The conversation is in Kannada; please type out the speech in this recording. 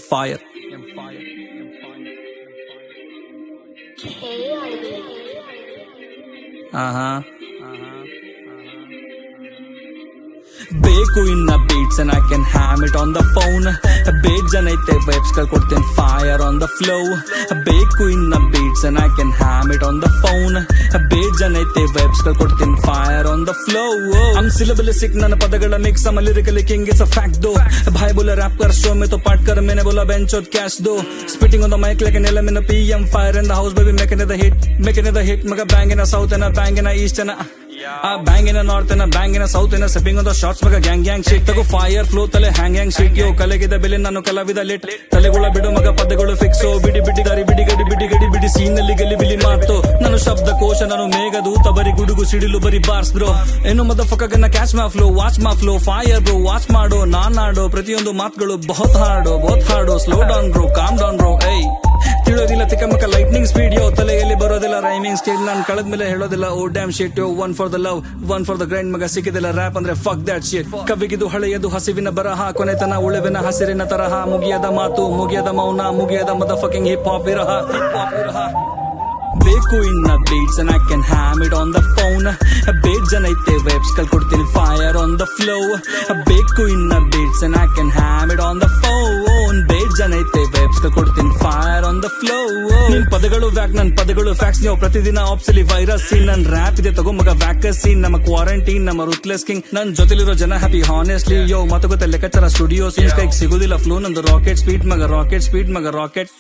fire. ಬೇಕು ಇನ್ನ beats and I can ham it on the phone. ಬೇಜ್ ಜನ ಐತೆ ವೈಬ್ಸ್ ಗಳು ಕೊಡ್ತೇನೆ ಫೈರ್ ಆನ್ ದ ಫ್ಲೋ. ಬೇಕು ಇನ್ನ beats and I can ham it on the phone. ಬೇಜ್ ಜನ ಐತೆ ವೈಬ್ಸ್ ಗಳು ಕೊಡ್ತೇನೆ fire on the flow. I'm syllabalistic ನನ್ನ ಪದಗಳ mix I'm lyrically king it's a fact though. भाई बोला रैप कर शो में तो पार्ट कर मैंने बोला बेंच और कैश दो. Spitting on the mic like an element of PM fire in the house baby making it the hit mega bang in the south and a bang in the east and a bang in the north and a bang in the south and a sipping on the shots mega gang shit tago fire flow tale hang shit yo ಕಲೆಗಿದ ಬೆಲೆ ನಾನು ಕಲಾವಿದ ಲೇಟ್ ತಲೆಗಳ ಬಿಡು ಮಗ ಪದಗಳು ಫಿಕ್ಸೋ ಬಿಡಿ ಗಡಿ ಸೀನ್ ಅಲ್ಲಿ ಗಲಿಬಿಲಿ ಮಾತು ನಾನು ಶಬ್ದಕೋಶ ನಾನು ಮೇಘದೂತ ಬರಿ ಗುಡುಗು ಸಿಡಿಲು ಬರಿ ಬಾರ್ಸ್ ಬ್ರೋ ಏನು ಮದಫಕಗನ್ನ catch my flow watch my flow fire bro watch ಮಾಡೋ ನಾನ್ ಆಡೋ ಪ್ರತಿಯೊಂದು ಮಾತುಗಳು ಬಹುತ್ ಹಾಡೋ slow down bro calm down bro ಏಯ್ ತಿಳಿಯೋದಿಲ್ಲ ತಿಕ್ಕಮಕ್ಕ ಲೈಟ್ನಿಂಗ್ ಸ್ಪೀಡ್ ಯೋ ತಲೆಯಲ್ಲಿ ಬರೋದಿಲ್ಲ ರೈಮಿಂಗ್ ಸ್ಕಿಲ್ ನಾನು ಕಳೆದ್ಮೇಲೆ ಹೇಳೋದಿಲ್ಲ oh damn shit yo one for the love one for the grind ಮಗ ಸಿಕ್ಕಿದಿಲ್ಲ ರ್ಯಾಪ್ ಅಂದ್ರೆ ಫಕ್ ದಟ್ ಶಿಟ್ ಕವಿಗಿದು ಹಳೆಯದು ಹಸಿವಿನ ಬರಹ ಕೊನೆತನ ಉಳಿವಿನ ಹಸಿರಿನ ತರಹ ಮುಗಿಯದ ಮಾತು ಮುಗಿಯದ ಮೌನ ಮುಗಿಯದ ಮದ ಫಕಿಂಗ್ ಹಿಪ್ ಹಾಪ್ ವಿರಹ ಬೇಕು ಇನ್ನ beats and I can ham it on the phone. ಬೇಜ್ ಜನ ಐತೆ ವೈಬ್ಸ್ ಗಳು ಕೊಡ್ತೀನಿ ಫೈರ್ ಆನ್ ದ ಫ್ಲೋ. ಬೇಕು ಇನ್ನ beats and I can ham it on the phone. ಬೇಜ್ ಜನ ಐತೆ ವೈಬ್ಸ್ ಗಳು ಕೊಡ್ತೀನಿ ಫೈರ್ ಆನ್ ದ ಫ್ಲೋ. ನಿನ್ ಪದಗಳು ವ್ಯಾಕ್ ನನ್ ಪದಗಳು ಫ್ಯಾಕ್ಸ್ ನೀವು ಪ್ರತಿದಿನ ಆಪ್ಸಲಿ ವೈರಸ್ ಸೀನ್ ನನ್ ರ್ಯಾಪ್ ಇದೆ ತಗೋ ಮಗ ವ್ಯಾಕಸೀನ್ ನಮ್ಮ ಕ್ವಾರಂಟೈನ್ ನಮ್ಮ ರುತ್ಲೆಸ್ ಕಿಂಗ್ ನನ್ ಜೊತೆಲಿರೋ ಜನ ಹ್ಯಾಪಿ ಹಾನೆಸ್ಟ್ಲಿ ಯೋ ಮಾತುಕತೆ ಲೆಕ್ಕಾಚಾರ ಸ್ಟುಡಿಯೋ ಸೀನ್ಸ್ ಕೈಗೆ ಸಿಗುದಿಲ್ಲ ಫ್ಲೋ ನಂದು ರಾಕೆಟ್ ಸ್ಪೀಡ್ ಮಗ ರಾಕೆಟ್